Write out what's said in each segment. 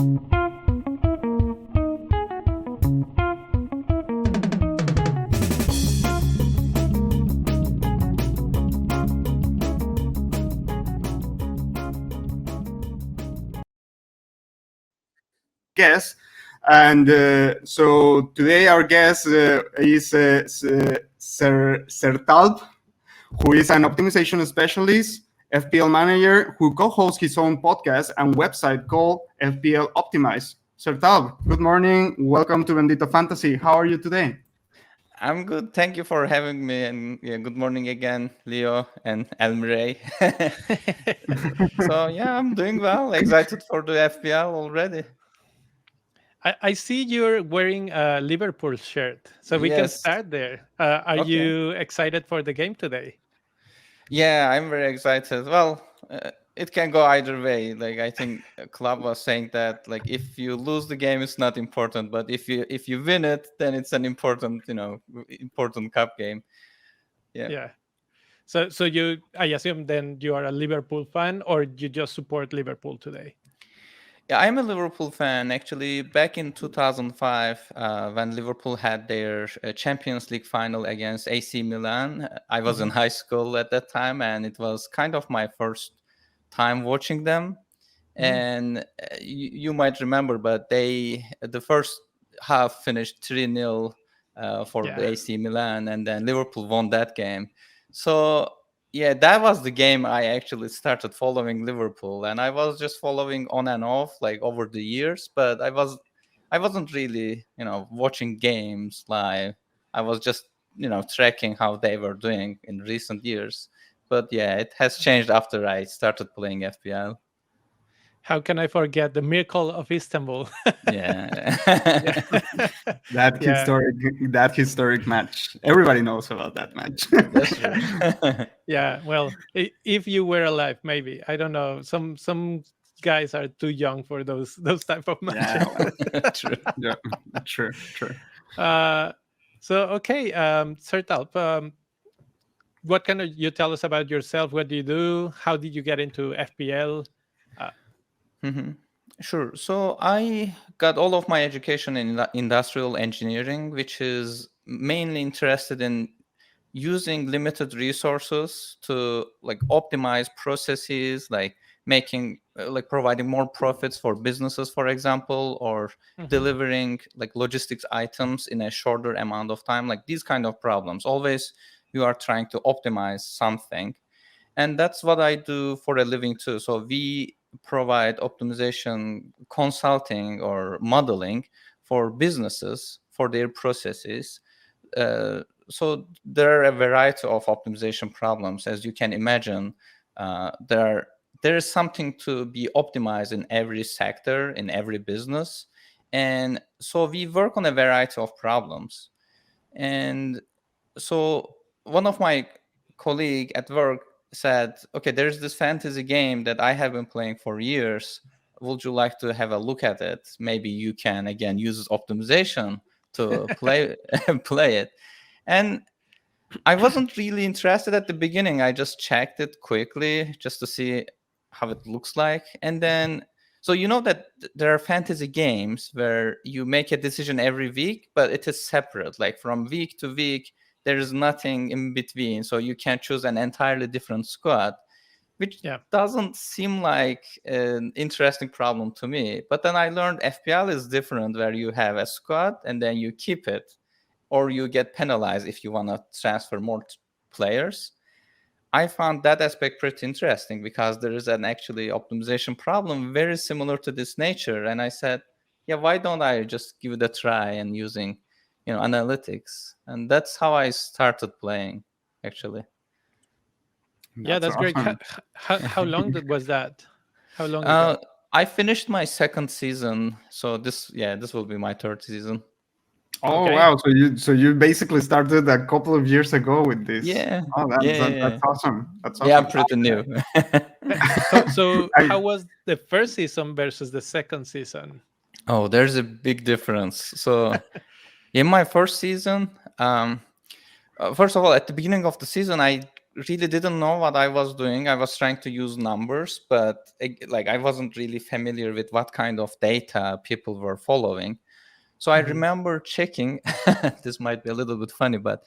Guest. And so today our guest is Sertalp, who is an optimization specialist, FPL manager, who co-hosts his own podcast and website called FPL Optimize. Sertalp, good morning. Welcome to Bendito Fantasy. How are you today? I'm good. Thank you for having me. And good morning again, Leo and Elmire. So yeah, I'm doing well. Excited for the FPL already. I see you're wearing a Liverpool shirt, so we can Yes. start there. Are Okay. you excited for the game today? Yeah, I'm very excited. Well, it can go either way. Like I think Club was saying that like if you lose the game, it's not important, but if you win it, then it's an important important cup game. Yeah. So I assume then you are a Liverpool fan, or you just support Liverpool today? Yeah, I'm a Liverpool fan. Actually, back in 2005, when Liverpool had their Champions League final against AC Milan, I was in high school at that time, and it was kind of my first time watching them. And you might remember, but the first half finished 3-0 for the AC Milan, and then Liverpool won that game. So yeah, that was the game I actually started following Liverpool, and I was just following on and off like over the years, but I wasn't really, watching games live. I was just, tracking how they were doing in recent years. But yeah, it has changed after I started playing FPL. How can I forget the Miracle of Istanbul? Yeah. That historic match. Everybody knows about that match. That's true. Yeah, well, if you were alive, maybe. I don't know. Some guys are too young for those type of matches. Yeah, true. Yeah, true. So okay, Sertalp, what can you tell us about yourself? What do you do? How did you get into FPL? Sure. So I got all of my education in industrial engineering, which is mainly interested in using limited resources to like optimize processes, like making like providing more profits for businesses, for example, or delivering like logistics items in a shorter amount of time. Like these kind of problems. Always you are trying to optimize something. And that's what I do for a living too. So we provide optimization consulting or modeling for businesses for their processes. So there are a variety of optimization problems. As you can imagine, there is something to be optimized in every sector, in every business. And so we work on a variety of problems. And so one of my colleague at work said, okay, there's this fantasy game that I have been playing for years. Would you like to have a look at it? Maybe you can, again, use optimization to play it. And I wasn't really interested at the beginning. I just checked it quickly just to see how it looks like. And then, so you know that there are fantasy games where you make a decision every week, but it is separate. Like from week to week, there is nothing in between. So you can choose an entirely different squad, which doesn't seem like an interesting problem to me. But then I learned FPL is different, where you have a squad and then you keep it, or you get penalized if you want to transfer more players. I found that aspect pretty interesting because there is an actually optimization problem very similar to this nature. And I said, yeah, why don't I just give it a try and using, analytics? And that's how I started playing, actually. That's great. How long was that? How long ago? I finished my second season. So this will be my third season. Oh, okay. Wow! So you basically started a couple of years ago with this. Yeah. Oh, that's awesome. That's awesome. Yeah, I'm pretty new. So how was the first season versus the second season? Oh, there's a big difference. So in my first season, first of all, at the beginning of the season, I really didn't know what I was doing. I was trying to use numbers, but like I wasn't really familiar with what kind of data people were following. So I remember checking. This might be a little bit funny, but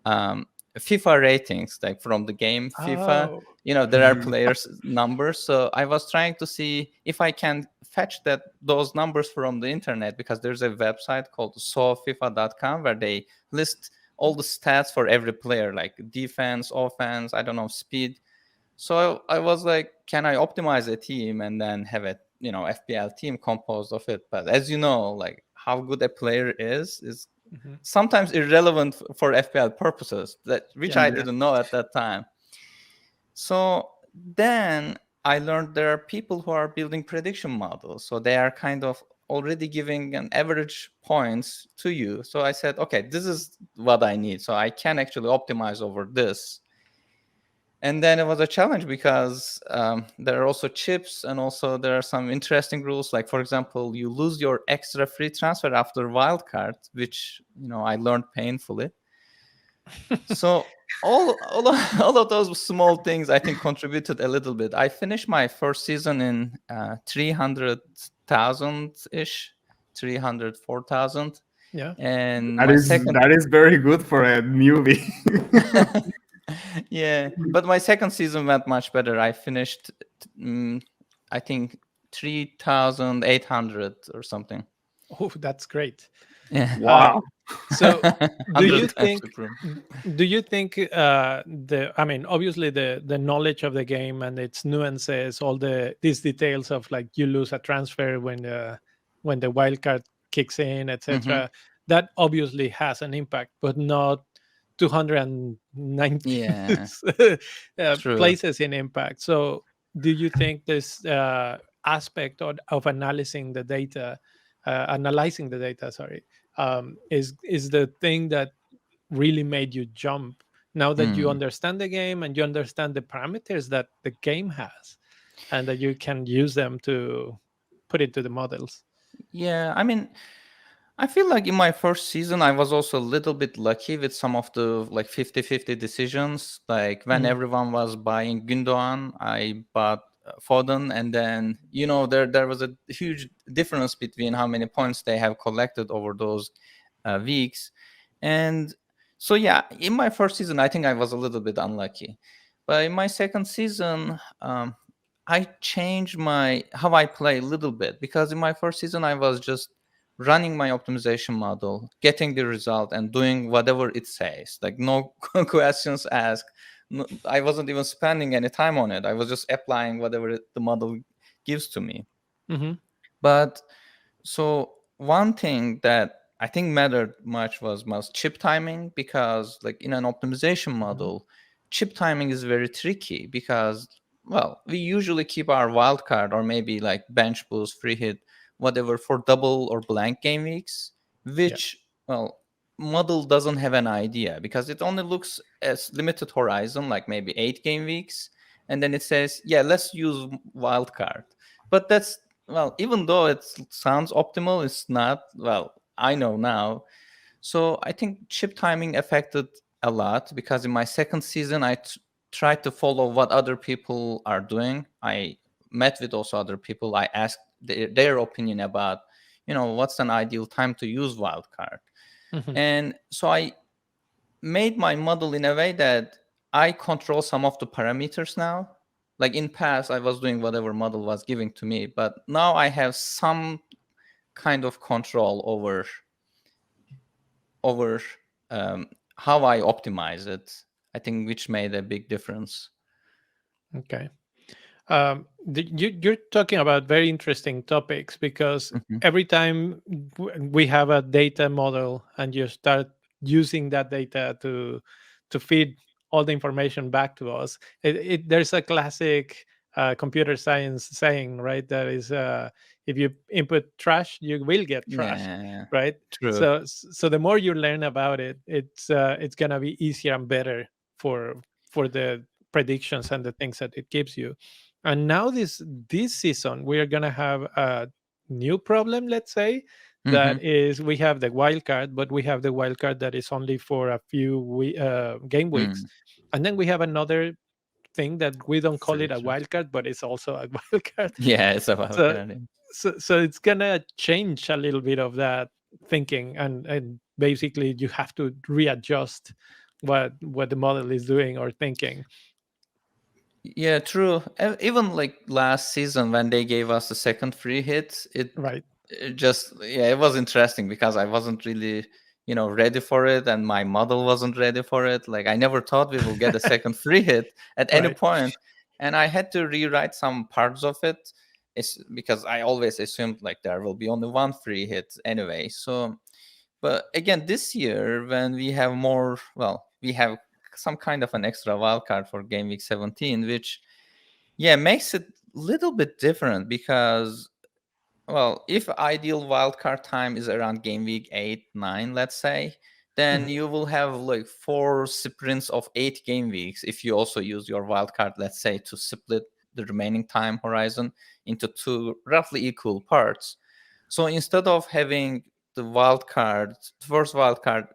FIFA ratings, like from the game FIFA, Oh. there are players' numbers. So I was trying to see if I can fetch those numbers from the internet, because there's a website called sofifa.com where they list all the stats for every player, like defense, offense, I don't know, speed. So I was like, can I optimize a team and then have a FPL team composed of it? But as you know, like how good a player is sometimes irrelevant for FPL purposes, which I didn't know at that time. So then I learned there are people who are building prediction models. So they are kind of already giving an average points to you. So I said, okay, this is what I need. So I can actually optimize over this. And then it was a challenge because there are also chips, and also there are some interesting rules. Like, for example, you lose your extra free transfer after wildcard, which I learned painfully. So all of those small things, I think, contributed a little bit. I finished my first season in 300,000-ish, 304,000. Yeah. And that is very good for a newbie. Yeah, but my second season went much better. I finished, I think, 3,800 or something. Oh, that's great. Yeah. Wow. So do you 100 times think obviously the knowledge of the game and its nuances, all these details of like you lose a transfer when the wildcard kicks in, etc., that obviously has an impact, but not 290 Yeah. True. places in impact. So do you think this aspect of analyzing the data, is the thing that really made you jump now that you understand the game and you understand the parameters that the game has, and that you can use them to put into the models? Yeah, I mean, I feel like in my first season, I was also a little bit lucky with some of the like 50-50 decisions. Like when everyone was buying Gündoğan, I bought Foden, and then there was a huge difference between how many points they have collected over those weeks. And so yeah, in my first season, I think I was a little bit unlucky. But in my second season, I changed how I play a little bit, because in my first season I was just running my optimization model, getting the result, and doing whatever it says. Like no questions asked. No, I wasn't even spending any time on it. I was just applying whatever the model gives to me. But so one thing that I think mattered much was chip timing, because like in an optimization model, chip timing is very tricky because, well, we usually keep our wildcard or maybe like bench boost, free hit, whatever, for double or blank game weeks, which, well, model doesn't have an idea because it only looks as limited horizon, like maybe 8 game weeks. And then it says, yeah, let's use wildcard. But that's, well, even though it sounds optimal, it's not. Well, I know now. So I think chip timing affected a lot, because in my second season, I tried to follow what other people are doing. I met with also other people. I asked their opinion about, what's an ideal time to use wildcard. And so I made my model in a way that I control some of the parameters now. Like in past, I was doing whatever model was giving to me, but now I have some kind of control over how I optimize it. I think which made a big difference. Okay. You're talking about very interesting topics, because every time we have a data model and you start using that data to feed all the information back to us, there's a classic computer science saying, right? That is, if you input trash, you will get trash, right? True. So the more you learn about it, it's gonna be easier and better for the predictions and the things that it gives you. And now this season we are gonna have a new problem, let's say, that is, we have the wild card, but we have the wild card that is only for a few game weeks. And then we have another thing that we don't call it a Selection. wildcard, but it's also a wildcard. Yeah, it's about So, that. so it's gonna change a little bit of that thinking, and basically you have to readjust what the model is doing or thinking. Yeah, true. Even like last season when they gave us the second free hit, Right. it just it was interesting because I wasn't really ready for it, and my model wasn't ready for it. Like I never thought we will get a second free hit at any Right. point, and I had to rewrite some parts of it. It's because I always assumed like there will be only one free hit anyway. So, but again, this year when we have more, well, we have some kind of an extra wildcard for game week 17, which makes it a little bit different because, well, if ideal wildcard time is around game week 8, 9, let's say, then Mhm. you will have like 4 sprints of 8 game weeks if you also use your wildcard, let's say, to split the remaining time horizon into 2 roughly equal parts. So instead of having the first wildcard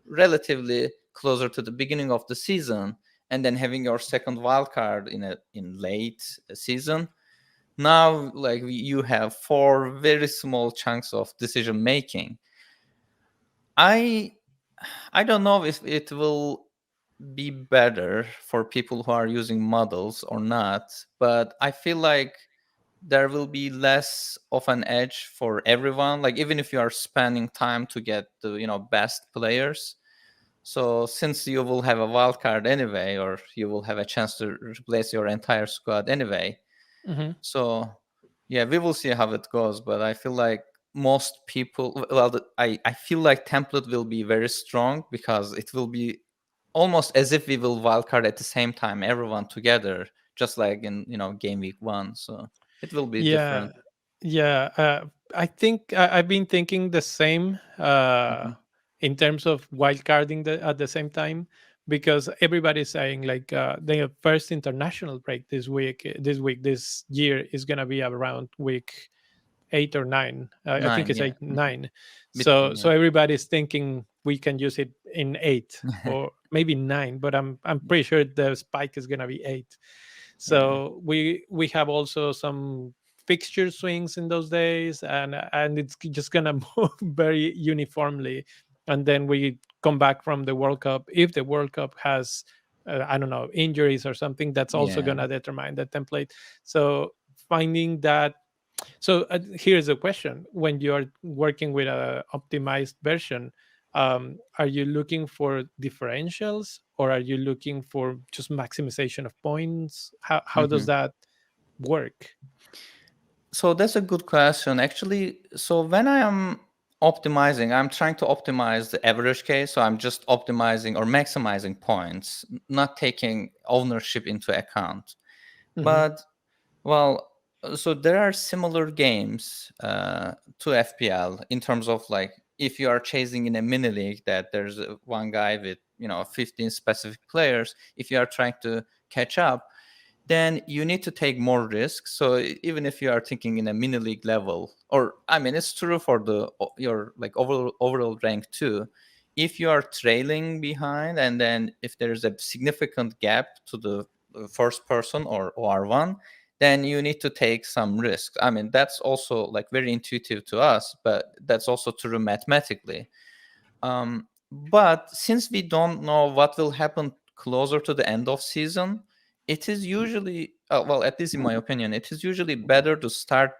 relatively closer to the beginning of the season, and then having your second wildcard in late season, now like you have 4 very small chunks of decision making. I don't know if it will be better for people who are using models or not, but I feel like there will be less of an edge for everyone, like even if you are spending time to get the best players. So since you will have a wild card anyway, or you will have a chance to replace your entire squad anyway, Mhm. so yeah, we will see how it goes. But I feel like most people, well, I feel like template will be very strong because it will be almost as if we will wildcard at the same time, everyone together, just like in game week 1. So it will be Yeah, different. yeah. I think I've been thinking the same Mhm. in terms of wildcarding at the same time, because everybody's saying like the first international break this year is gonna be around week 8 or 9. I think 9, it's yeah. 8, 9. So Between, so yeah. everybody's thinking we can use it in 8 or maybe 9, but I'm pretty sure the spike is gonna be 8. Yeah. So we have also some fixture swings in those days, and it's just gonna move very uniformly. And then we come back from the World Cup. If the World Cup has I don't know, injuries or something, that's also Yeah. gonna determine the template. So finding that. So here's a question: when you are working with a optimized version, are you looking for differentials, or are you looking for just maximization of points? How does Mhm. that work? So that's a good question. Actually, so when I am optimizing, I'm trying to optimize the average case. So I'm just optimizing or maximizing points, not taking ownership into account. Hmm. But, well, so there are similar games to FPL in terms of like if you are chasing in a mini league that there's one guy with 15 specific players. If you are trying to catch up, then you need to take more risks. So even if you are thinking in a mini league level, or I mean, it's true for your like overall rank too. If you are trailing behind, and then if there's a significant gap to the first person or OR1, then you need to take some risks. I mean, that's also like very intuitive to us, but that's also true mathematically. But since we don't know what will happen closer to the end of season, it is usually, well, at least in my opinion, it is usually better to start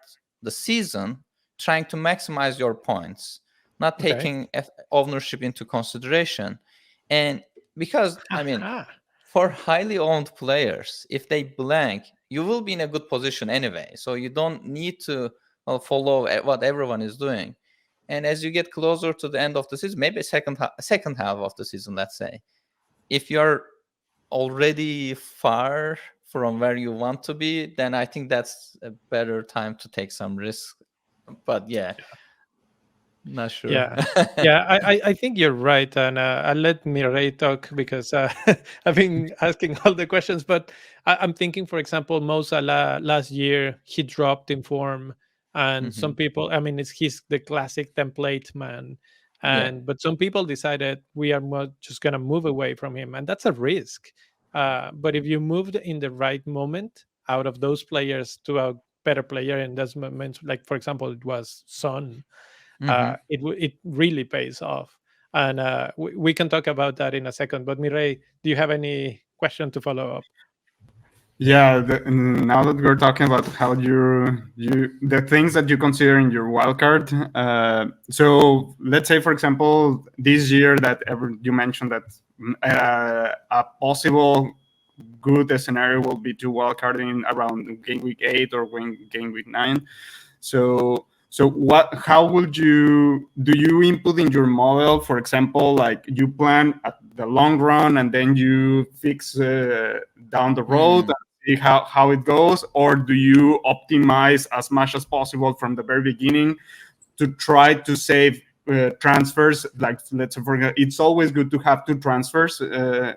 the season trying to maximize your points, not Okay. taking ownership into consideration. And because, I mean, Aha. for highly owned players, if they blank, you will be in a good position anyway. So you don't need to follow what everyone is doing. And as you get closer to the end of the season, maybe second half of the season, let's say, if you're already far from where you want to be, then I think that's a better time to take some risk. But yeah, not sure. Yeah, yeah, I think you're right, and I'll let Mireille talk because I've been asking all the questions. But I'm thinking, for example, Mo Salah last year he dropped in form, and some Mhm. people, I mean, he's the classic template man, But some people decided we are just going to move away from him, and that's a risk. But if you moved in the right moment out of those players to a better player in those moments, like for example it was Son, it really pays off. And we can talk about that in a second. But Mireille, do you have any question to follow up? Yeah, now that we're talking about how you the things that you consider in your wildcard. So let's say, for example, this year that you mentioned that a possible good scenario will be to wildcarding around game week 8 or game week 9. So how would do you input in your model, for example, like you plan at the long run and then you fix down the road and see how it goes, or do you optimize as much as possible from the very beginning to try to save transfers? Like, let's say, for example, it's always good to have 2 transfers,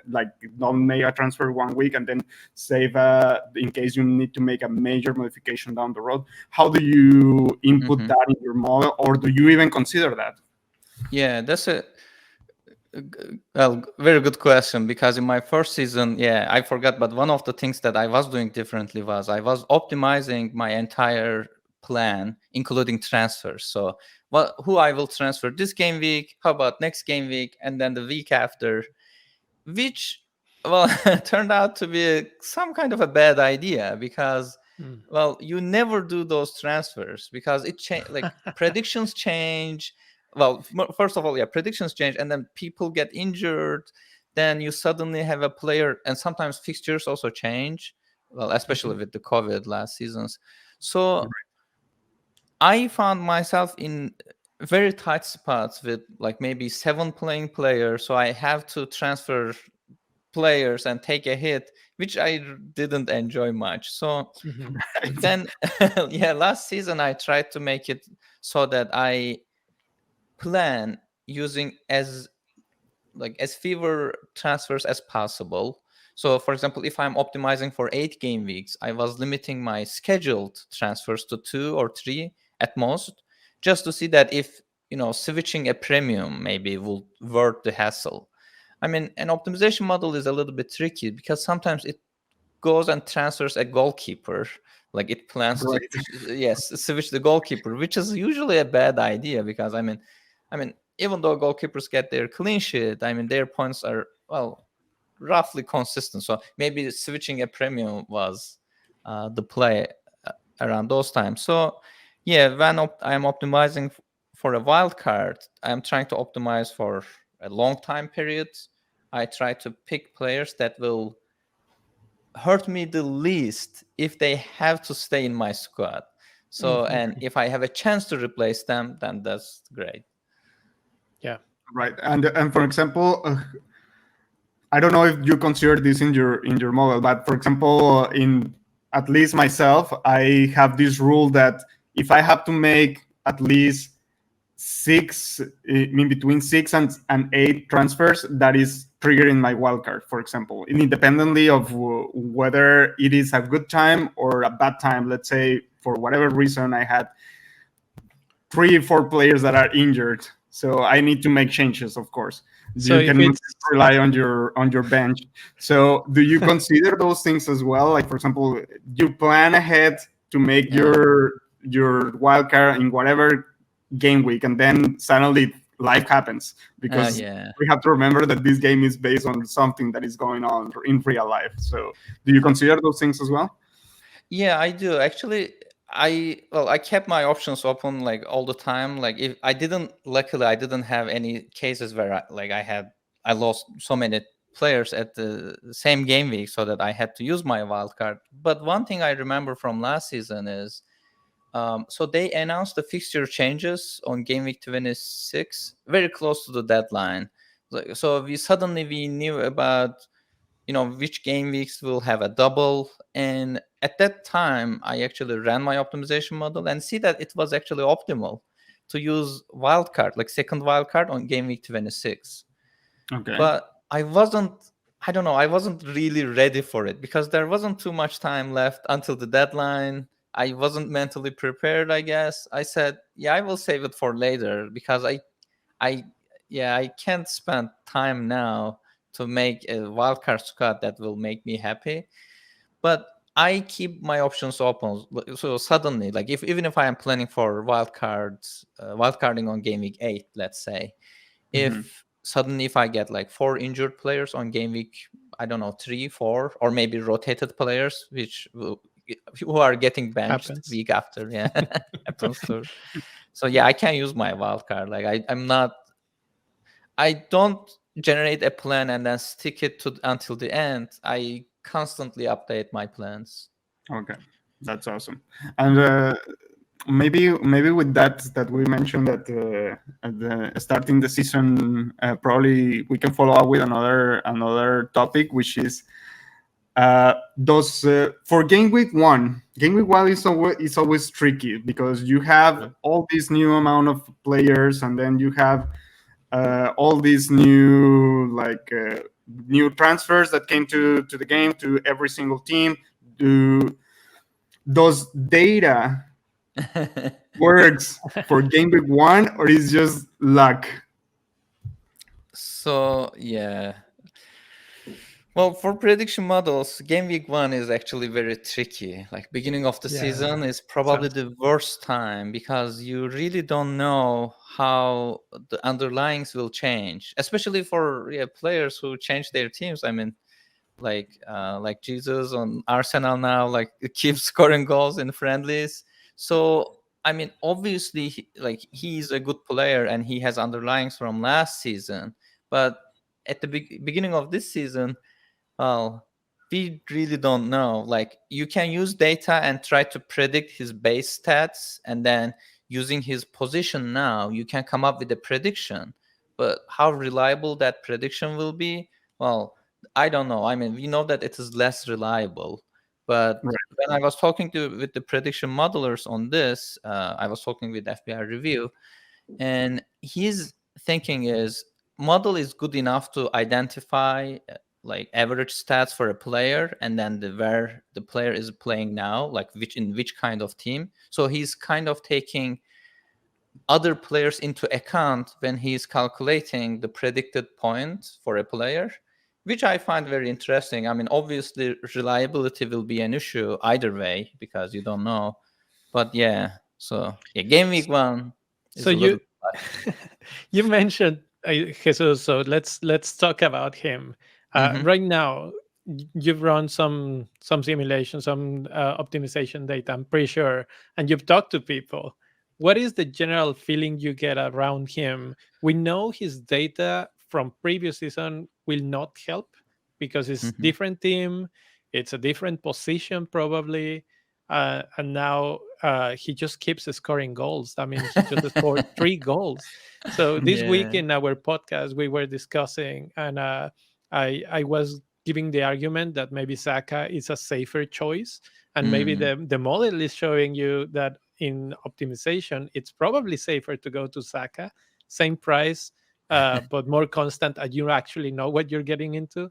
like don't make a transfer 1 week and then save in case you need to make a major modification down the road. How do you input that in your model, or do you even consider that? Yeah, that's a very good question, because in my first season, I forgot, but one of the things that I was doing differently was I was optimizing my entire plan, including transfers. So who I will transfer this game week, how about next game week, and then the week after, which turned out to be some kind of a bad idea, because you never do those transfers because it like predictions change. Well, first of all, predictions change, and then people get injured. Then you suddenly have a player, and sometimes fixtures also change. Well, especially with the COVID last seasons. So I found myself in very tight spots with like maybe 7 playing players. So I have to transfer players and take a hit, which I didn't enjoy much. So then, last season I tried to make it so that I plan using as fewer transfers as possible. So for example, if I'm optimizing for 8 game weeks, I was limiting my scheduled transfers to 2 or 3 at most, just to see that if switching a premium maybe will worth the hassle. I mean, an optimization model is a little bit tricky because sometimes it goes and transfers a goalkeeper, like it plans to switch the goalkeeper, which is usually a bad idea, because I mean even though goalkeepers get their clean sheet, I mean their points are roughly consistent. So maybe switching a premium was the play around those times. So when I'm optimizing for a wild card, I'm trying to optimize for a long time period. I try to pick players that will hurt me the least if they have to stay in my squad. So and if I have a chance to replace them, then that's great. Yeah. Right. And for example, I don't know if you consider this in your model, but for example, in at least myself, I have this rule that if I have to make at least 6, in between 6 and 8 transfers, that is triggering my wildcard, for example, independently of whether it is a good time or a bad time. Let's say for whatever reason I had 3 or 4 players that are injured, so I need to make changes, of course. So you can rely on your bench. So do you consider those things as well? Like, for example, you plan ahead to make your wildcard in whatever game week, and then suddenly life happens, because we have to remember that this game is based on something that is going on in real life. So do you consider those things as well? Yeah, I do. Actually, I kept my options open like all the time. Like if luckily I didn't have any cases where I lost so many players at the same game week, so that I had to use my wildcard. But one thing I remember from last season is so they announced the fixture changes on game week 26 very close to the deadline. So we knew about which game weeks will have a double. And at that time, I actually ran my optimization model and see that it was actually optimal to use wildcard, like second wildcard on game week 26. Okay. But I wasn't really ready for it, because there wasn't too much time left until the deadline. I wasn't mentally prepared, I guess. I said, I will save it for later, because I can't spend time now to make a wildcard squad that will make me happy. But I keep my options open. So suddenly, like even if I am planning for wildcarding on game week 8, let's say, if suddenly if I get like 4 injured players on game week, I don't know, 3, 4, or maybe rotated players, who are getting benched Happens. week after, happens too. So I can't use my wildcard. Like I don't generate a plan and then stick it until the end. I constantly update my plans. Okay, that's awesome. And maybe with that we mentioned that at the starting the season, probably we can follow up with another topic, which is those for game week one. Game week one is always tricky because you have all this new amount of players, and then you have all these new new transfers that came to the game, to every single team. Does data works for game week one, or is just luck? So well, for prediction models, game week 1 is actually very tricky. Like beginning of the season is probably the worst time because you really don't know how the underlyings will change, especially for players who change their teams. I mean, like Jesus on Arsenal now, like keeps scoring goals in friendlies. So I mean, obviously, he's a good player and he has underlyings from last season, but at the beginning of this season, well, we really don't know. Like you can use data and try to predict his base stats, and then using his position now, you can come up with a prediction. But how reliable that prediction will be, well, I don't know. I mean, we know that it is less reliable. But when I was talking with the prediction modelers on this, I was talking with FBI Review, and his thinking is model is good enough to identify like average stats for a player, and then where the player is playing now, like which kind of team. So he's kind of taking other players into account when he's calculating the predicted point for a player, which I find very interesting. I mean, obviously reliability will be an issue either way because you don't know. But so game week 1 is So a little you mentioned Jesus, so let's talk about him. Right now, you've run some simulations, some optimization data, I'm pretty sure, and you've talked to people. What is the general feeling you get around him? We know his data from previous season will not help because it's different team, it's a different position probably, and now he just keeps scoring goals. I mean, he just scored 3 goals. So this week in our podcast, we were discussing, and I was giving the argument that maybe Saka is a safer choice, and maybe the model is showing you that in optimization, it's probably safer to go to Saka, same price, but more constant, and you actually know what you're getting into.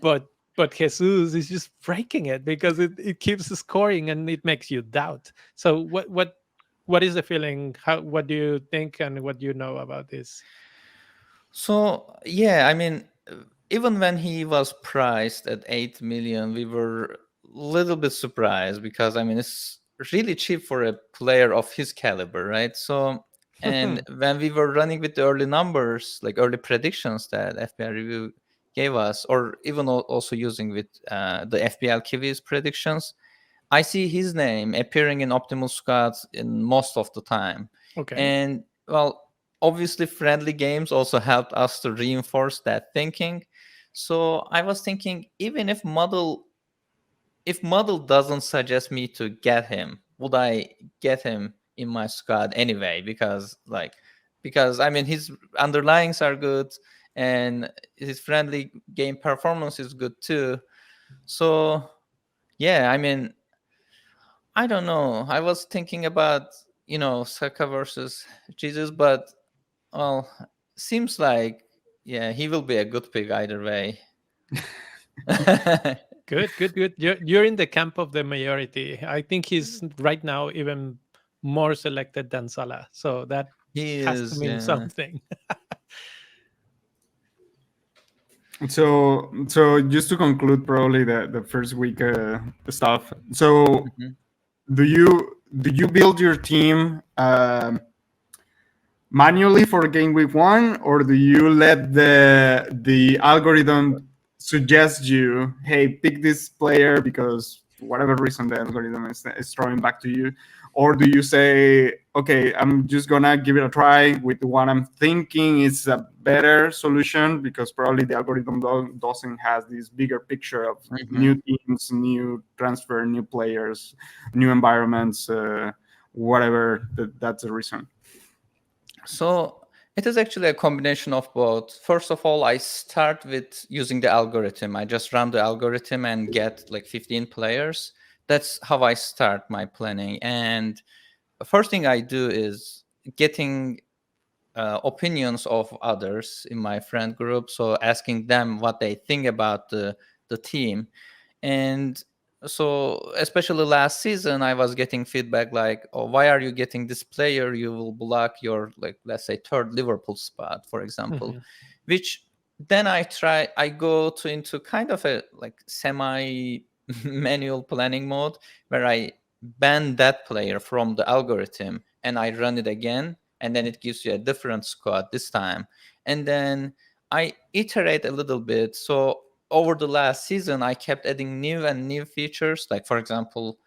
But Jesus is just breaking it because it keeps scoring and it makes you doubt. So what is the feeling? What do you think and what do you know about this? So I mean, even when he was priced at 8 million, we were a little bit surprised because I mean it's really cheap for a player of his caliber, right? So and when we were running with the early numbers, like early predictions that FPL Review gave us, or even also using with the FPL Kiwi's predictions, I see his name appearing in optimal squads in most of the time. Okay. And well, obviously friendly games also helped us to reinforce that thinking. So I was thinking, even if model doesn't suggest me to get him, would I get him in my squad anyway? Because I mean his underlyings are good and his friendly game performance is good too. So I mean, I don't know. I was thinking about, Saka versus Jesus, but well, seems like he will be a good pick either way. Good. You're in the camp of the majority. I think he's right now even more selected than Salah. So He has to is, mean yeah. something. So just to conclude, probably the first week stuff. So Mhm. do you build your team manually for game week one, or do you let the algorithm suggest you, hey, pick this player because whatever reason the algorithm is throwing back to you? Or do you say, okay, I'm just gonna give it a try with what I'm thinking is a better solution, because probably the algorithm doesn't have this bigger picture of new teams, new transfer, new players, new environments, whatever. That's the reason. So it is actually a combination of both. First of all, I start with using the algorithm. I just run the algorithm and get like 15 players. That's how I start my planning. And the first thing I do is getting opinions of others in my friend group. So asking them what they think about the team. And so especially last season, I was getting feedback like, oh, why are you getting this player? You will block your, like, let's say third Liverpool spot, for example. Which then I go into kind of a like semi manual planning mode where I ban that player from the algorithm and I run it again, and then it gives you a different squad this time. And then I iterate a little bit. So over the last season, I kept adding new and new features. Like, for example,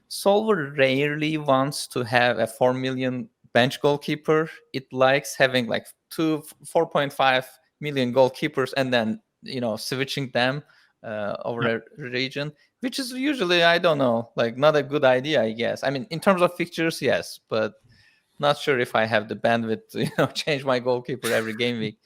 Solver rarely wants to have a 4 million bench goalkeeper. It likes having like 4.5 million goalkeepers and then, switching them over a region, which is usually, I don't know, like not a good idea, I guess. I mean, in terms of fixtures, yes, but not sure if I have the bandwidth to change my goalkeeper every game week.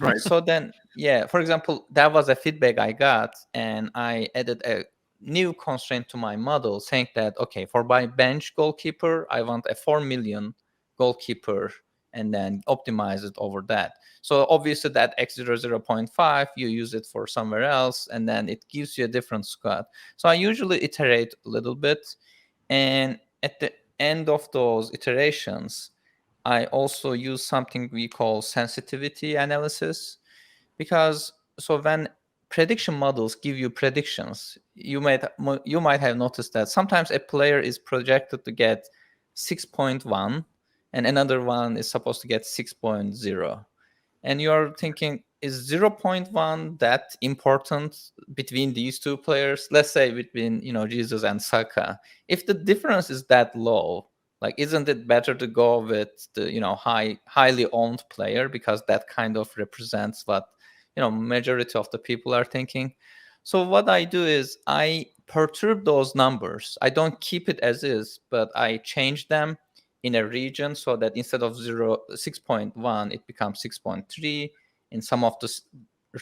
Right. So then, yeah, for example, that was a feedback I got, and I added a new constraint to my model saying that, okay, for my bench goalkeeper, I want a 4 million goalkeeper and then optimize it over that. So obviously that X00.5, you use it for somewhere else, and then it gives you a different squad. So I usually iterate a little bit, and at the end of those iterations, I also use something we call sensitivity analysis, because so when prediction models give you predictions, you might have noticed that sometimes a player is projected to get 6.1 and another one is supposed to get 6.0, and you're thinking, is 0.1 that important between these two players? Let's say between Jesus and Saka. If the difference is that low, like, isn't it better to go with the highly owned player, because that kind of represents what majority of the people are thinking? So what I do is I perturb those numbers. I don't keep it as is, but I change them in a region so that instead of 6.1, it becomes 6.3. In some of the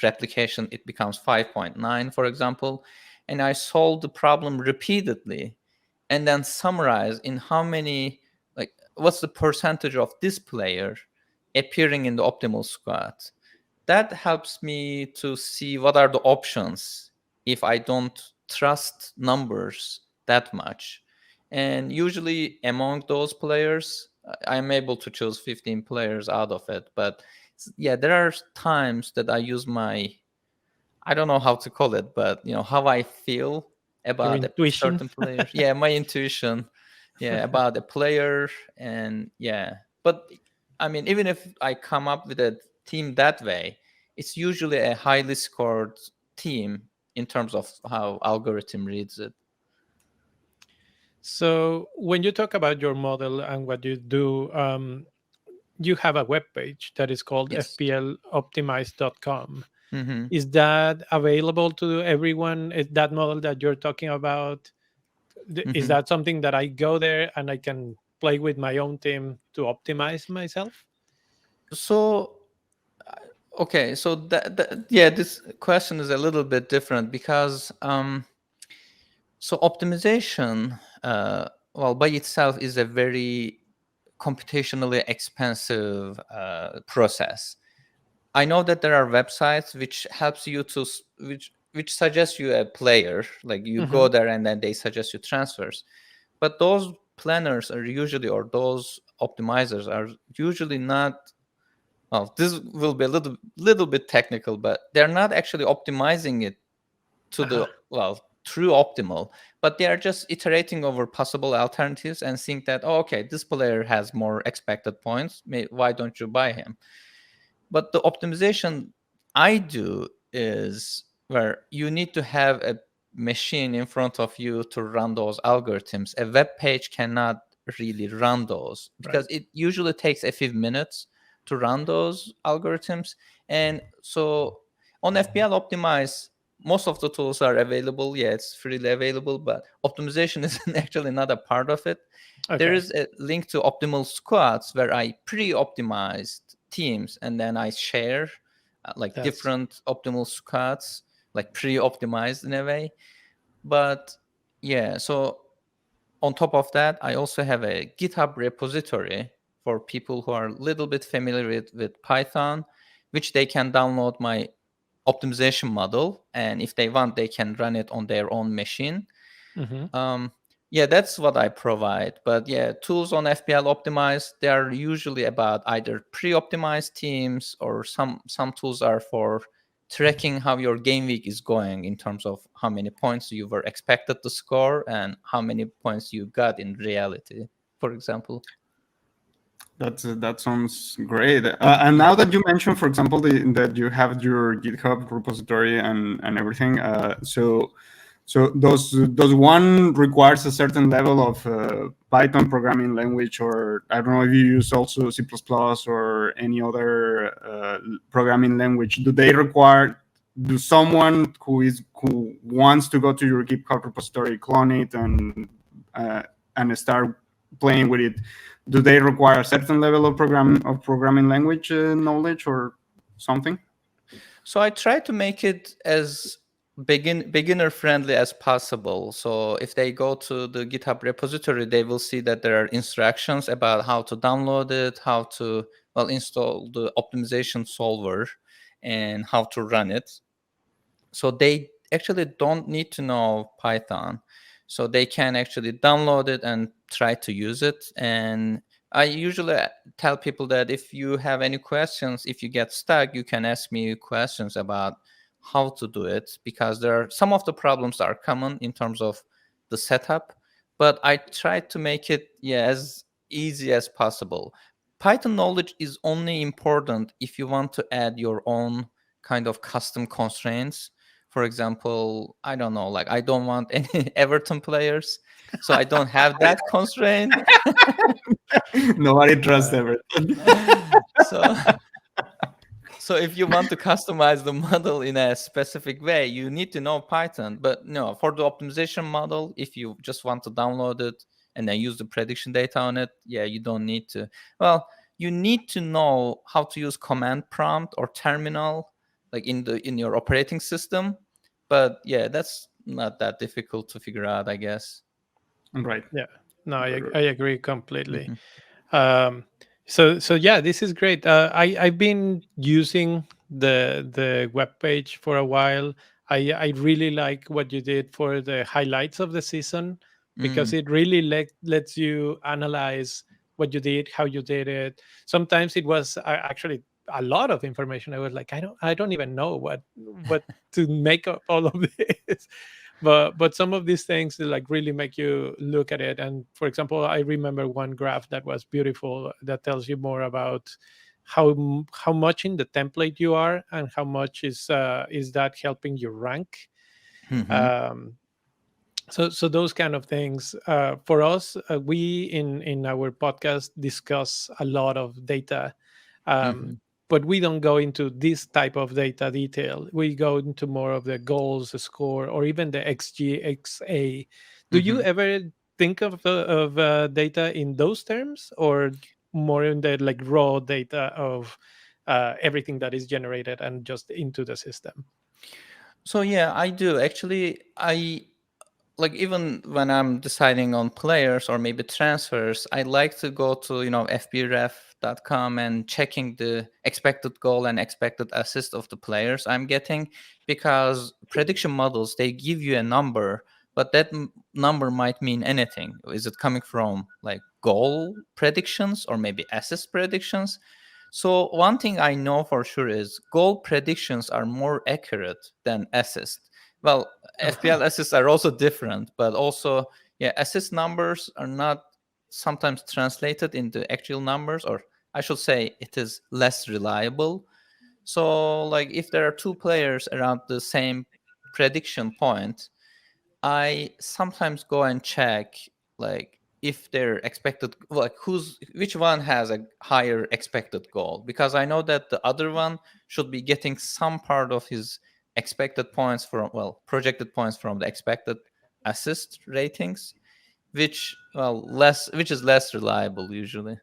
replication, it becomes 5.9, for example. And I solve the problem repeatedly and then summarize in how many, like, what's the percentage of this player appearing in the optimal squad. That helps me to see what are the options if I don't trust numbers that much. And usually among those players, I'm able to choose 15 players out of it. But yeah, there are times that I use I don't know how to call it, but how I feel Your about a intuition. certain player. Yeah, my intuition. Yeah, about a player. And yeah, but I mean, even if I come up with a team that way, it's usually a highly scored team in terms of how algorithm reads it. So when you talk about your model and what you do, you have a web page that is called Yes. fploptimize.com. Mm-hmm. Is that available to everyone? Is that model that you're talking about? Is Mm-hmm. that something that I go there and I can play with my own team to optimize myself? So okay, so yeah, this question is a little bit different because so optimization, well, by itself is a very computationally expensive process. I know that there are websites which helps you to which suggest you a player, like you go there and then they suggest you transfers. But those planners are usually, or those optimizers are usually not. Well, this will be a little bit technical, but they're not actually optimizing it to the true optimal, but they are just iterating over possible alternatives and think that, oh, okay, this player has more expected points. Why don't you buy him? But the optimization I do is where you need to have a machine in front of you to run those algorithms. A web page cannot really run those because it usually takes a few minutes to run those algorithms. And so on FPL Optimize, most of the tools are available. Yeah, it's freely available, but optimization is actually not a part of it. Okay. There is a link to optimal squads where I pre-optimized teams and then I share different optimal squads, like pre-optimized in a way. But yeah, so on top of that, I also have a GitHub repository for people who are a little bit familiar with Python, which they can download my optimization model. And if they want, they can run it on their own machine. Yeah, that's what I provide. But yeah, tools on FPL Optimize, they are usually about either pre-optimized teams or some tools are for tracking how your game week is going in terms of how many points you were expected to score and how many points you got in reality, for example. That sounds great. And now that you mentioned, for example, that you have your GitHub repository and everything, so does one requires a certain level of Python programming language, or I don't know if you use also C++ or any other programming language? Do someone who wants to go to your GitHub repository, clone it, and start playing with it? Do they require a certain level of programming language knowledge or something? So I try to make it as beginner friendly as possible. So if they go to the GitHub repository, they will see that there are instructions about how to download it, how to install the optimization solver, and how to run it. So they actually don't need to know Python. So they can actually download it and try to use it. And I usually tell people that if you have any questions, if you get stuck, you can ask me questions about how to do it, because there are some of the problems are common in terms of the setup, but I try to make it as easy as possible. Python knowledge is only important if you want to add your own kind of custom constraints. For example, I don't know, like I don't want any Everton players, so I don't have that constraint. Nobody trusts Everton. So if you want to customize the model in a specific way, you need to know Python. But no, for the optimization model, if you just want to download it and then use the prediction data on it, you don't need to. Well, you need to know how to use command prompt or terminal, like in your operating system. But that's not that difficult to figure out, I guess. Right. Yeah. No, I agree completely. So yeah, this is great. I've been using the web page for a while. I really like what you did for the highlights of the season, because it really lets you analyze what you did, how you did it. Sometimes it was actually a lot of information. I was like, I don't even know what to make of all of this. But some of these things like really make you look at it. And for example, I remember one graph that was beautiful that tells you more about how much in the template you are and how much is that helping you rank. So those kind of things for us, we in our podcast discuss a lot of data, but we don't go into this type of data detail. We go into more of the goals, the score, or even the XG, XA. Do you ever think of data in those terms, or more in the like raw data of everything that is generated and just into the system? So I do actually. Like even when I'm deciding on players or maybe transfers, I like to go to fbref.com and checking the expected goal and expected assist of the players I'm getting, because prediction models, they give you a number, but that number might mean anything. Is it coming from like goal predictions or maybe assist predictions? So one thing I know for sure is goal predictions are more accurate than assist. Well, FPL assists are also different, but also, yeah, assist numbers are not sometimes translated into actual numbers, or I should say it is less reliable. So like if there are two players around the same prediction point, I sometimes go and check like if their expected, like which one has a higher expected goal, because I know that the other one should be getting some part of his expected points from, well, projected points from the expected assist ratings, which is less reliable usually.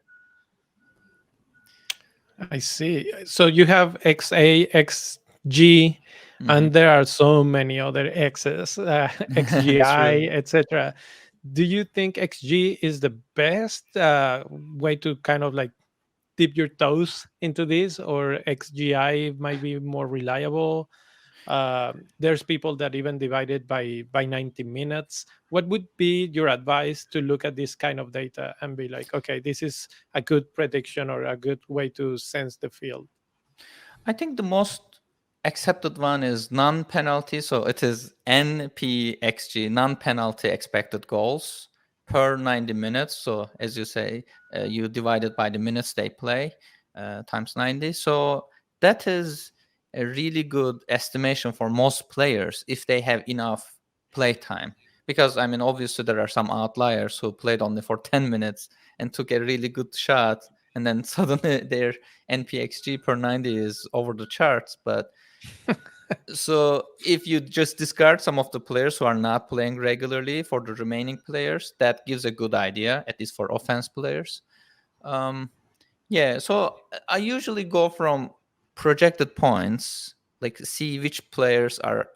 I see. So you have XA, XG, and there are so many other X's, XGI, etc. Do you think XG is the best way to kind of like dip your toes into this, or XGI might be more reliable? There's people that even divide it by 90 minutes. What would be your advice to look at this kind of data and be like, okay, this is a good prediction or a good way to sense the field? I think the most accepted one is non-penalty. So it is NPXG, non-penalty expected goals per 90 minutes. So as you say, you divide it by the minutes they play times 90. So that is a really good estimation for most players if they have enough play time. Because, I mean, obviously there are some outliers who played only for 10 minutes and took a really good shot, and then suddenly their NPXG per 90 is over the charts. But so if you just discard some of the players who are not playing regularly for the remaining players, that gives a good idea, at least for offense players. Yeah, so I usually go from projected points, like see which players are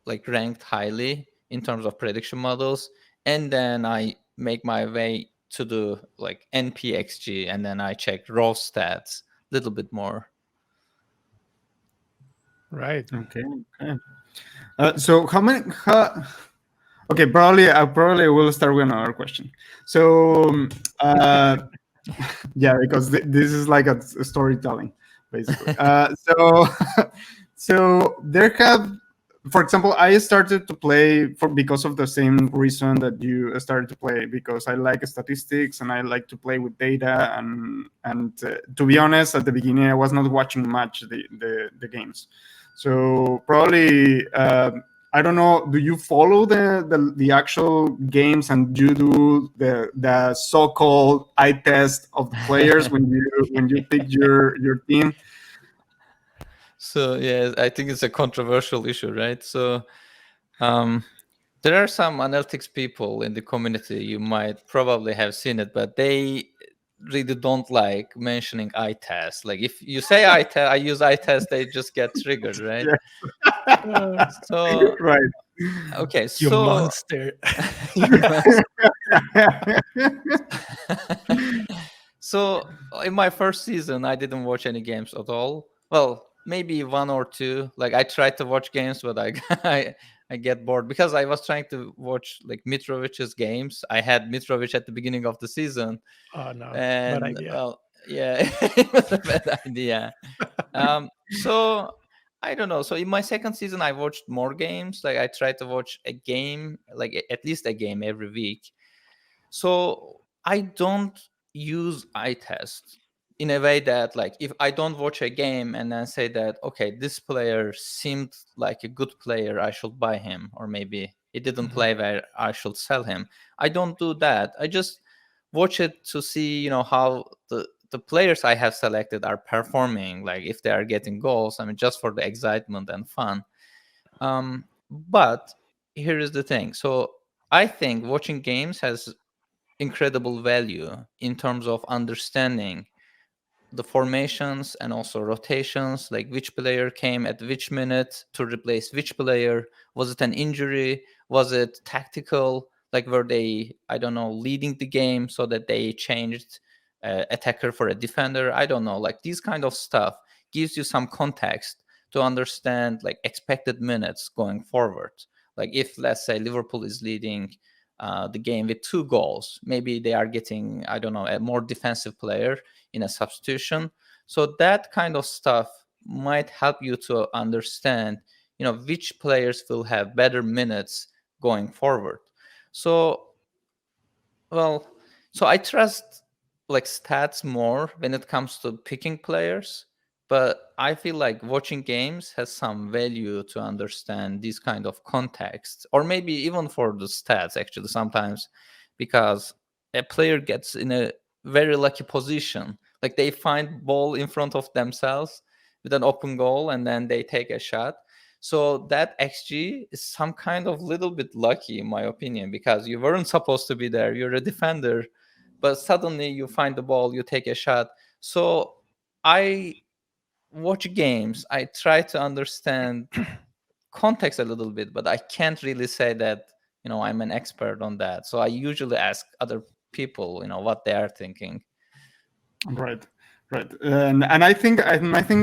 like ranked highly in terms of prediction models, and then I make my way to the like NPXG, and then I check raw stats a little bit more. Right. Okay. So okay, I probably will start with another question. So yeah, because this is like a storytelling basically. So there have, for example, I started to play because of the same reason that you started to play, because I like statistics and I like to play with data, and to be honest, at the beginning I was not watching much the games. So probably I don't know. Do you follow the actual games, and you do the so-called eye test of the players when you pick your team? So yeah, I think it's a controversial issue, right? So there are some analytics people in the community, you might probably have seen it, but they really don't like mentioning eye test. Like if you say eye test, I use eye test, they just get triggered, right? Yeah. So Right. okay, You so monster. So in my first season, I didn't watch any games at all. Well, maybe one or two. Like I tried to watch games, but I get bored because I was trying to watch like Mitrovic's games. I had Mitrovic at the beginning of the season, Oh no, bad and idea. well, yeah, it was a bad idea. So I don't know. So in my second season, I watched more games. Like I tried to watch a game, like at least a game every week. So I don't use eye test in a way that, like, if I don't watch a game and then say that, okay, this player seemed like a good player, I should buy him, or maybe he didn't play where I should sell him. I don't do that. I just watch it to see, how the players I have selected are performing, like if they are getting goals. I mean, just for the excitement and fun. But here is the thing. So I think watching games has incredible value in terms of understanding the formations and also rotations, like which player came at which minute to replace which player. Was it an injury? Was it tactical? Like were they, I don't know, leading the game so that they changed attacker for a defender? I don't know. Like these kind of stuff gives you some context to understand like expected minutes going forward. Like if, let's say, Liverpool is leading the game with 2 goals, maybe they are getting, I don't know, a more defensive player in a substitution. So that kind of stuff might help you to understand, which players will have better minutes going forward. So, well, so I trust like stats more when it comes to picking players, but I feel like watching games has some value to understand these kind of contexts, or maybe even for the stats actually sometimes, because a player gets in a very lucky position, like they find ball in front of themselves with an open goal and then they take a shot. So that XG is some kind of little bit lucky, in my opinion, because you weren't supposed to be there. You're a defender, but suddenly you find the ball, you take a shot. So I watch games, I try to understand context a little bit, but I can't really say that, I'm an expert on that. So I usually ask other people, what they are thinking. Right, right, and I think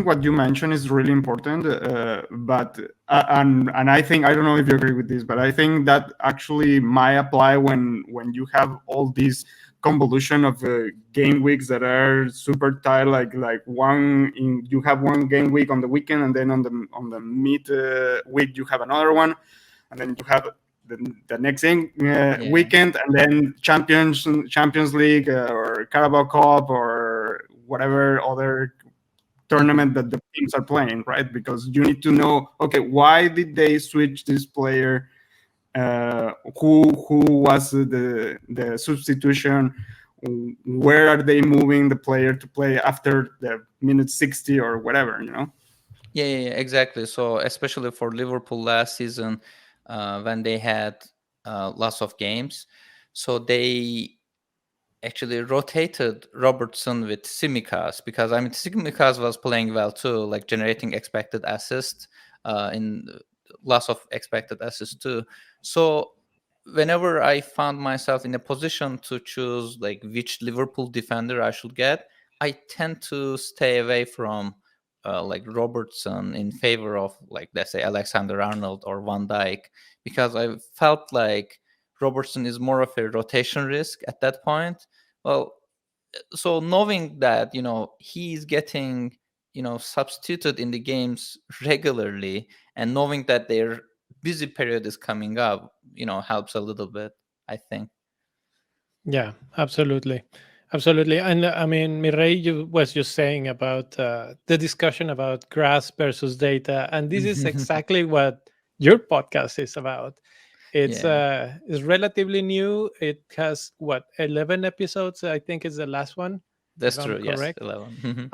what you mentioned is really important. But and I think, I don't know if you agree with this, but I think that actually might apply when you have all these convolution of game weeks that are super tight. Like you have one game week on the weekend, and then on the mid week you have another one, and then you have the next weekend, and then Champions League or Carabao Cup or whatever other tournament that the teams are playing, right? Because you need to know, okay, why did they switch this player? Who was the substitution? Where are they moving the player to play after the minute 60 or whatever? Yeah, exactly. So especially for Liverpool last season, when they had lots of games, so they actually rotated Robertson with Tsimikas, because Tsimikas was playing well too, like generating expected assist in lots of expected assists too. So whenever I found myself in a position to choose like which Liverpool defender I should get, I tend to stay away from like Robertson in favor of, like, let's say, Alexander-Arnold or Van Dijk, because I felt like Robertson is more of a rotation risk at that point. Well, so knowing that, he's getting, substituted in the games regularly, and knowing that their busy period is coming up, helps a little bit, I think. Yeah, absolutely. Absolutely. And I mean, Mireille, you was just saying about the discussion about grass versus data. And this is exactly what your podcast is about. It's relatively new. It has what, 11 episodes, I think is the last one, That's if I'm true. Yes, correct. 11.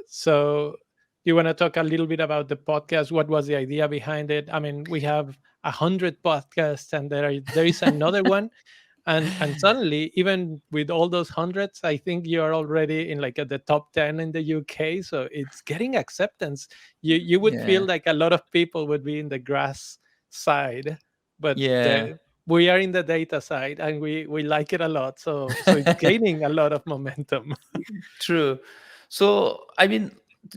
So you want to talk a little bit about the podcast? What was the idea behind it? I mean, we have 100 podcasts, and there is another one, and suddenly, even with all those hundreds, I think you're already in like at the top 10 in the UK. So it's getting acceptance. You would feel Yeah. like a lot of people would be in the grass side, but Yeah. we are in the data side, and we like it a lot. So it's gaining a lot of momentum. True. So,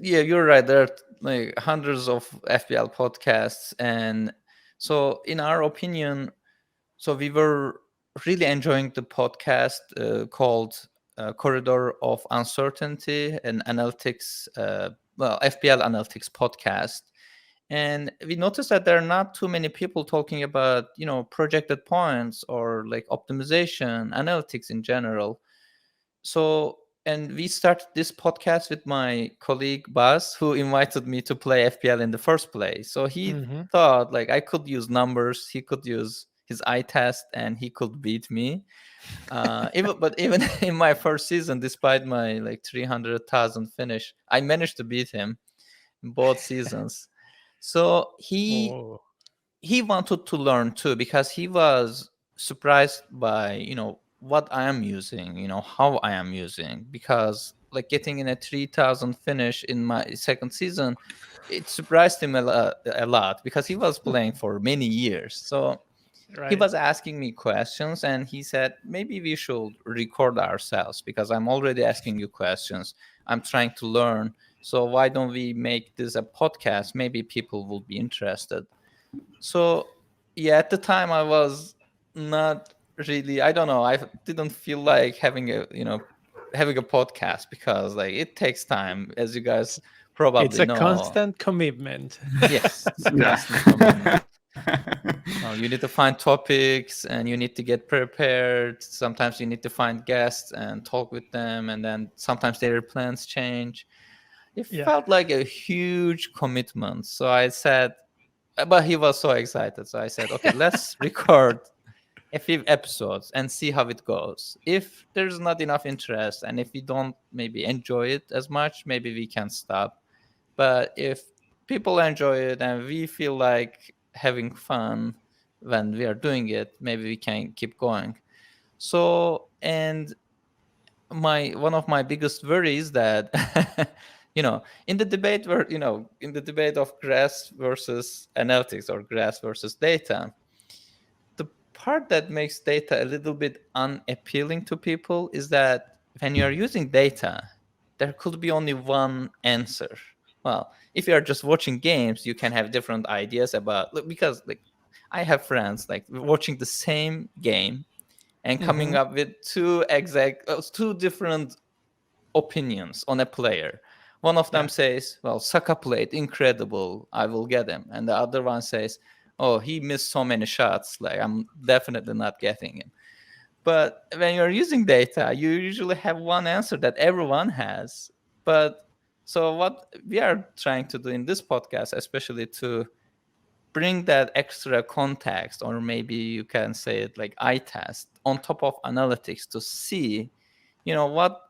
yeah, you're right. There are like hundreds of FPL podcasts. And so, in our opinion, so we were really enjoying the podcast called Corridor of Uncertainty, an analytics, FPL analytics podcast. And we noticed that there are not too many people talking about, projected points or like optimization, analytics in general. So, and we started this podcast with my colleague Bas, who invited me to play FPL in the first place. So he thought like I could use numbers, he could use his eye test, and he could beat me. Even in my first season, despite my like 300,000 finish, I managed to beat him in both seasons. So Oh. he wanted to learn too, because he was surprised by, what I am using, how I am using, because like getting in a 3,000 finish in my second season, it surprised him a lot, because he was playing for many years. So he Right. was asking me questions, and he said, maybe we should record ourselves, because I'm already asking you questions, I'm trying to learn, so why don't we make this a podcast? Maybe people will be interested. So Yeah, at the time I was not really, I don't know, I didn't feel like having a podcast, because like it takes time, as you guys It's probably a know. constant commitment. Yes, it's a Yeah. constant commitment. You need to find topics and you need to get prepared. Sometimes you need to find guests and talk with them, and then sometimes their plans change. It Yeah. felt like a huge commitment. So I said, but he was so excited. So I said, okay, let's record a few episodes and see how it goes. If there's not enough interest and if we don't maybe enjoy it as much, maybe we can stop. But if people enjoy it and we feel like having fun when we are doing it, maybe we can keep going. So, and one of my biggest worries that in the debate in the debate of grass versus analytics or grass versus data, the part that makes data a little bit unappealing to people is that when you're using data, there could be only one answer. Well, if you're just watching games, you can have different ideas about, because like I have friends like watching the same game and coming Mhm. up with two different opinions on a player. One of them Yeah. says, well, Saka played incredible, I will get him. And the other one says, oh, he missed so many shots, like I'm definitely not getting him. But when you're using data, you usually have one answer that everyone has. But so what we are trying to do in this podcast, especially to bring that extra context, or maybe you can say it like eye test on top of analytics, to see what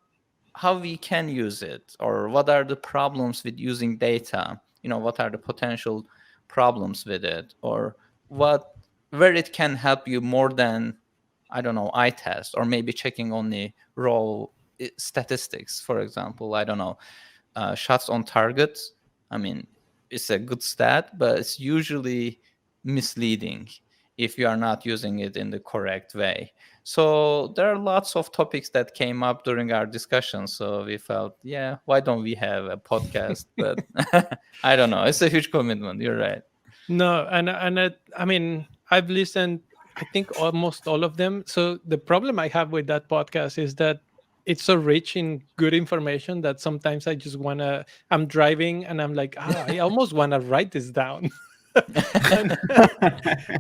how we can use it, or what are the problems with using data, what are the potential problems with it, or where it can help you more than, I don't know, eye test, or maybe checking only raw statistics. For example, I don't know, shots on target. I mean, it's a good stat, but it's usually misleading if you are not using it in the correct way. So there are lots of topics that came up during our discussion. So we felt, yeah, why don't we have a podcast? But I don't know. It's a huge commitment. You're right. No, I mean, I've listened, I think almost all of them. So the problem I have with that podcast is that it's so rich in good information that sometimes I just wanna. I'm driving and I'm like, I almost wanna write this down. And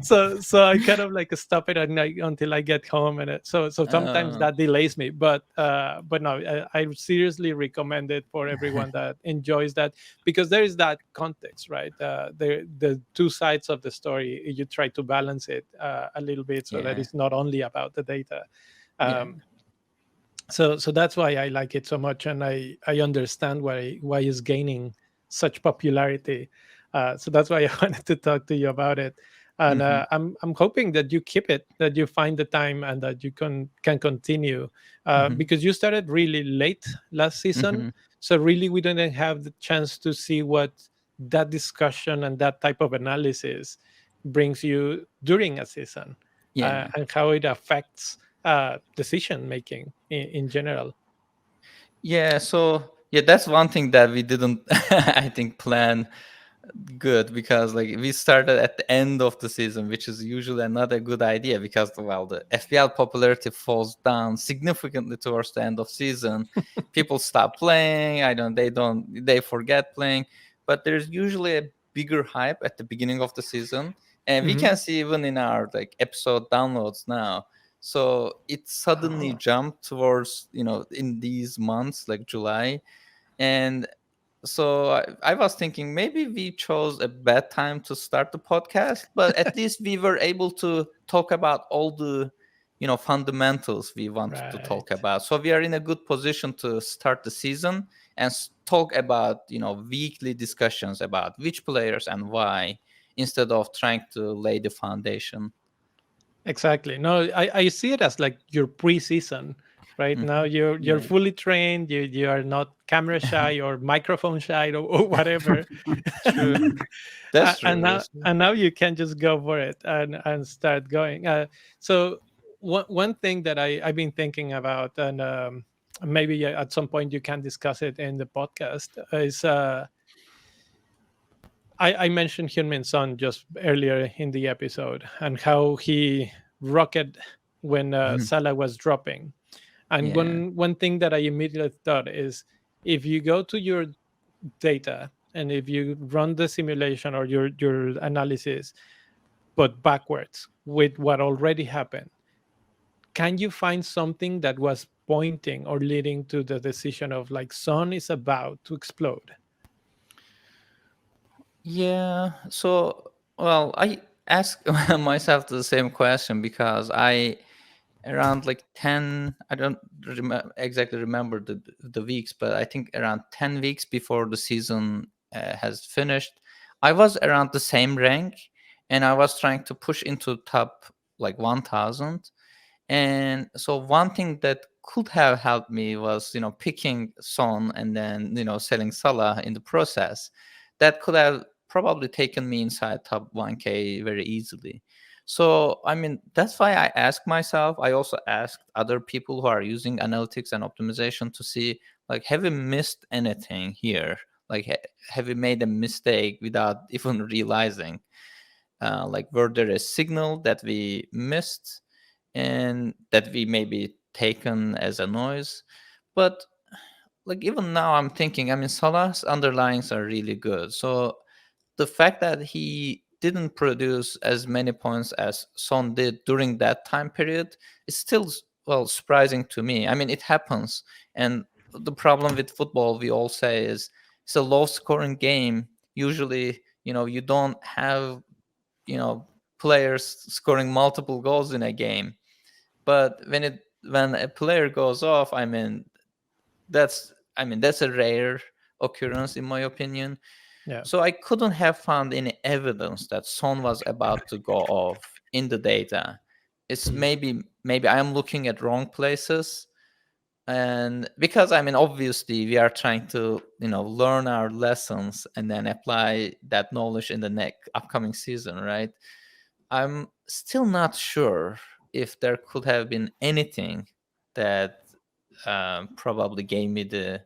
so I kind of like stop it at night until I get home, and so sometimes Uh, that delays me. But no, I seriously recommend it for everyone that enjoys that, because there is that context, right? The two sides of the story, you try to balance it a little bit so that yeah, it's not only about the data. yeah. Um, so that's why I like it so much, and I understand why it's gaining such popularity. So that's why I wanted to talk to you about it, and Hmm. I'm hoping that you keep it, that you find the time, and that you can continue, Hmm. because you started really late last season, Hmm. so really we didn't have the chance to see what that discussion and that type of analysis brings you during a season, Yeah. and how it affects decision making in general. Yeah, so yeah, that's one thing that we didn't I think plan good, because like we started at the end of the season, which is usually not a good idea, because well, the FPL popularity falls down significantly towards the end of season. People stop playing, they forget playing, but there's usually a bigger hype at the beginning of the season, and we Hmm. can see even in our like episode downloads now. So it suddenly Oh, jumped towards, in these months like July. And so I was thinking maybe we chose a bad time to start the podcast, but at least we were able to talk about all the fundamentals we wanted to talk right. about. So we are in a good position to start the season and talk about weekly discussions about which players and why, instead of trying to lay the foundation. Exactly. No, I see it as like your preseason. Right now, Mhm. you're Yeah. fully trained. You are not camera shy or microphone shy, or whatever. True. That's And true. now That's true. and now you can just go for it and start going. So one thing that I've been thinking about, and maybe at some point you can discuss it in the podcast, is I mentioned Hyunmin Son just earlier in the episode and how he rocketed when Salah was dropping. And Yeah. one thing that I immediately thought is, if you go to your data and if you run the simulation or your analysis, but backwards with what already happened, can you find something that was pointing or leading to the decision of like Sun is about to explode? Yeah. So, well, I ask myself the same question because around like 10, I don't exactly remember the weeks, but I think around 10 weeks before the season has finished, I was around the same rank and I was trying to push into top like 1000. And so one thing that could have helped me was, picking Son and then, selling Salah in the process. That could have probably taken me inside top 1K very easily. So, I mean, that's why I ask myself. I also asked other people who are using analytics and optimization to see, like, have we missed anything here? Like, have we made a mistake without even realizing? Like, were there a signal that we missed and that we maybe taken as a noise? But like even now, I'm thinking. I mean, Salah's underlyings are really good. So the fact that he didn't produce as many points as Son did during that time period is still well surprising to me. I mean, it happens, and the problem with football, we all say, is it's a low-scoring game. Usually, you don't have you know players scoring multiple goals in a game. But when a player goes off, that's a rare occurrence in my opinion. Yeah. So I couldn't have found any evidence that Son was about to go off in the data. It's maybe I'm looking at wrong places. And because obviously we are trying to learn our lessons and then apply that knowledge in the next upcoming season, right? I'm still not sure if there could have been anything that probably gave me the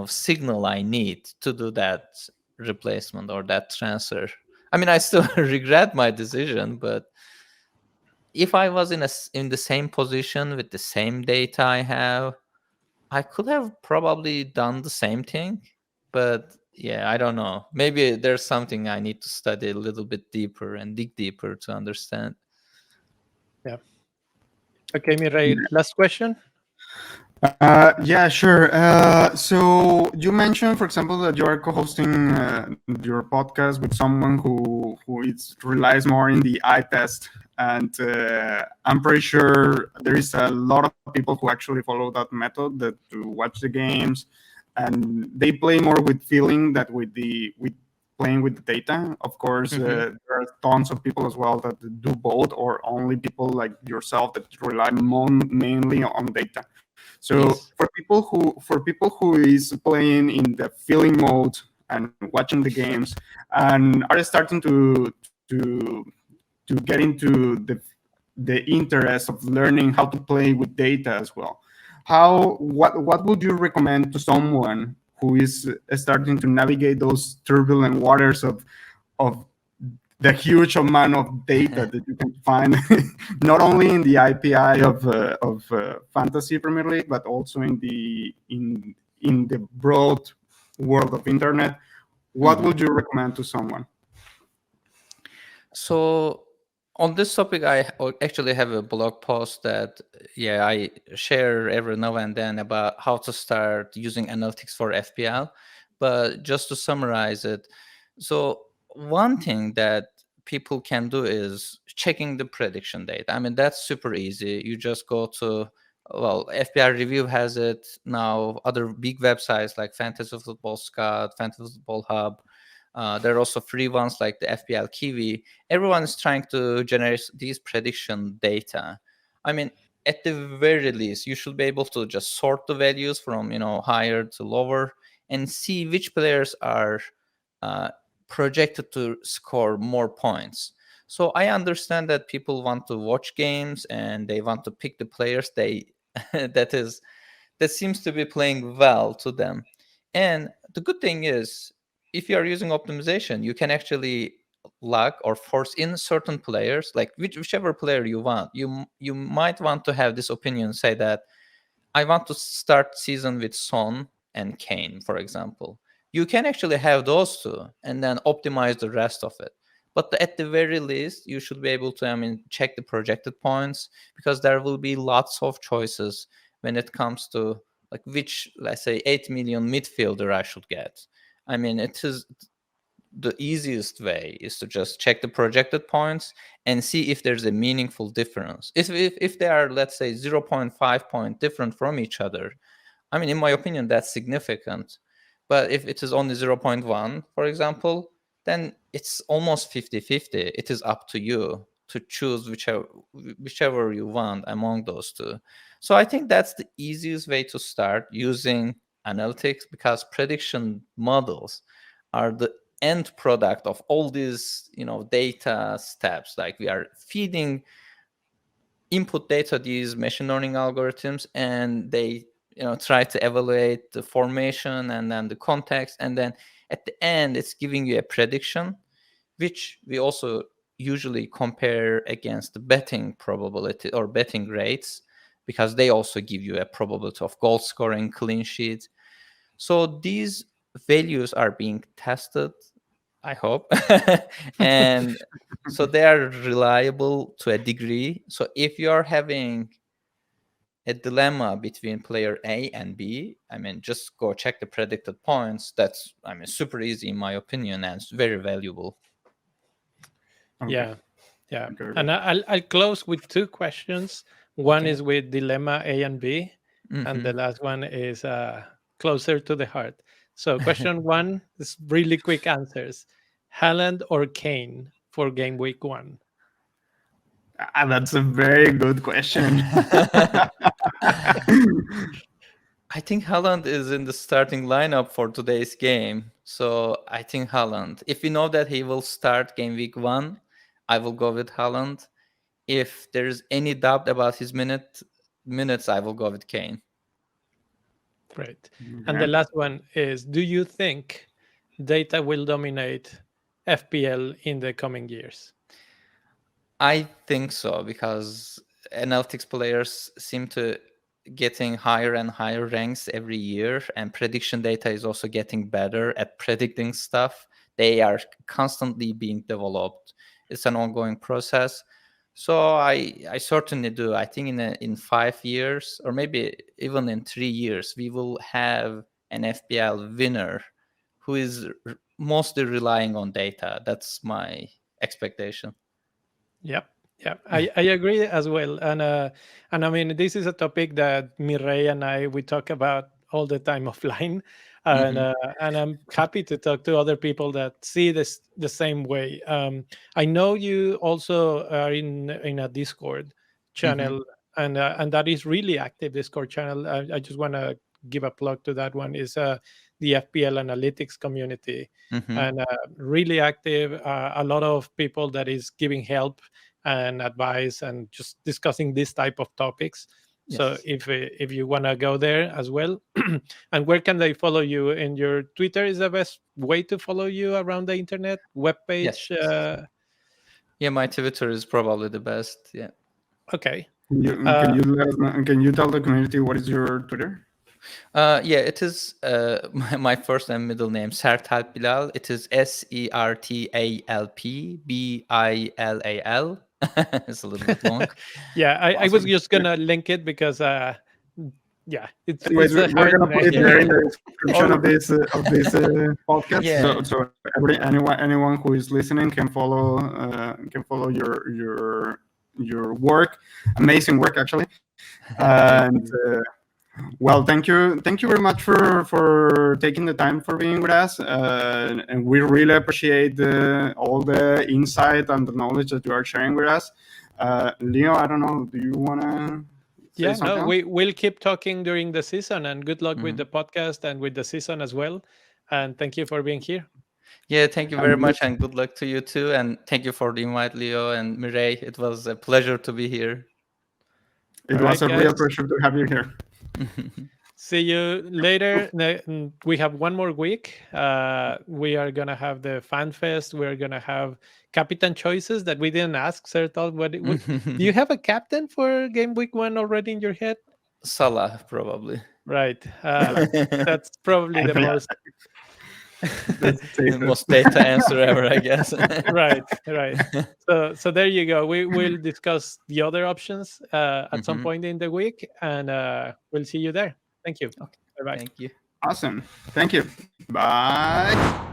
signal I need to do that replacement or that transfer. I mean, I still regret my decision, but if I was in the same position with the same data I have, I could have probably done the same thing. But yeah, I don't know. Maybe there's something I need to study a little bit deeper and dig deeper to understand. Yeah. Okay, Mirai, last question. Yeah, sure. So you mentioned, for example, that you are co-hosting your podcast with someone who is relies more in the eye test, and I'm pretty sure there is a lot of people who actually follow that method, that to watch the games, and they play more with feeling that with playing with the data. Of course, there are tons of people as well that do both, or only people like yourself that rely mainly on data. So Yes. for people who is playing in the feeling mode and watching the games and are starting to get into the interest of learning how to play with data as well, what would you recommend to someone who is starting to navigate those turbulent waters of the huge amount of data that you can find, not only in the API of Fantasy Premier League, but also in the broad world of internet? What would you recommend to someone? So on this topic, I actually have a blog post that I share every now and then about how to start using analytics for FPL. But just to summarize it, so one thing that people can do is checking the prediction data. I mean, that's super easy. You just go to, well, FPL Review has it now. Other big websites like Fantasy Football Scout, Fantasy Football Hub. There are also free ones like the FPL Kiwi. Everyone is trying to generate these prediction data. I mean, at the very least, you should be able to just sort the values from higher to lower and see which players are uh, projected to score more points. So I understand that people want to watch games and they want to pick the players they that seems to be playing well to them. And the good thing is if you are using optimization, you can actually lock or force in certain players, like whichever player you want. You might want to have this opinion say that I want to start season with Son and Kane, for example. You can actually have those two and then optimize the rest of it. But at the very least, you should be able to, check the projected points, because there will be lots of choices when it comes to like which, let's say, 8 million midfielder I should get. It is the easiest way is to just check the projected points and see if there's a meaningful difference. If they are, let's say, 0.5 point different from each other, in my opinion, that's significant. But if it is only 0.1, for example, then it's almost 50-50. It is up to you to choose whichever you want among those two. So I think that's the easiest way to start using analytics, because prediction models are the end product of all these data steps. Like, we are feeding input data these machine learning algorithms, and they try to evaluate the formation and then the context, and then at the end it's giving you a prediction, which we also usually compare against the betting probability or betting rates, because they also give you a probability of goal scoring, clean sheet. So these values are being tested, I hope. And so they are reliable to a degree. So if you're having a dilemma between player A and B, just go check the predicted points. That's, super easy in my opinion, and it's very valuable. Okay. Yeah. And I'll close with two questions. One is with dilemma A and B, and the last one is closer to the heart. So question one is really quick answers. Haaland or Kane for game week 1? That's a very good question. I think Haaland is in the starting lineup for today's game. So I think Haaland. If we know that he will start game week 1, I will go with Haaland. If there's any doubt about his minutes, I will go with Kane. Great. And the last one is, do you think data will dominate FPL in the coming years? I think so, because analytics players seem to getting higher and higher ranks every year, and prediction data is also getting better at predicting stuff. They are constantly being developed. It's an ongoing process. So I certainly do. I think in 5 years, or maybe even in 3 years, we will have an FPL winner who is mostly relying on data. That's my expectation. Yep. Yeah, I agree as well. And this is a topic that Mireille and we talk about all the time offline. And I'm happy to talk to other people that see this the same way. I know you also are in a Discord channel, and that is really active Discord channel. I just want to give a plug to that one. Is the FPL analytics community, and really active. A lot of people that is giving help and advice and just discussing this type of topics. Yes. So if you want to go there as well, and where can they follow you? In your Twitter is the best way to follow you around the internet? Webpage? Yes. Yeah, my Twitter is probably the best. Yeah. Okay. Can you tell the community what is your Twitter? Yeah, it is my first and middle name, Sertalp Bilal. It is Sertalp Bilal. It's a little bit long. Yeah, I was just gonna link it because it's anyways, we're gonna put it there in the description of this podcast. Yeah. So anyone who is listening can follow your work. Amazing work, actually. And well, thank you very much for taking the time for being with us, and we really appreciate all the insight and the knowledge that you are sharing with us. Leo, I don't know, do you want to say something else? We'll keep talking during the season, and good luck with the podcast and with the season as well, and thank you for being here. Yeah, thank you very much, and good luck to you too, and thank you for the invite, Leo and Mireille. It was a pleasure to be here. It was a real pleasure to have you here. See you later. We have one more week. We are gonna have the Fan Fest. We're gonna have captain choices that we didn't ask. Sertalp, do you have a captain for game week 1 already in your head? Salah, probably. Right. That's probably the most. The most data answer ever, I guess. Right. So there you go. We will discuss the other options at some point in the week, and we'll see you there. Thank you. Okay. Bye-bye. Thank you. Awesome. Thank you. Bye.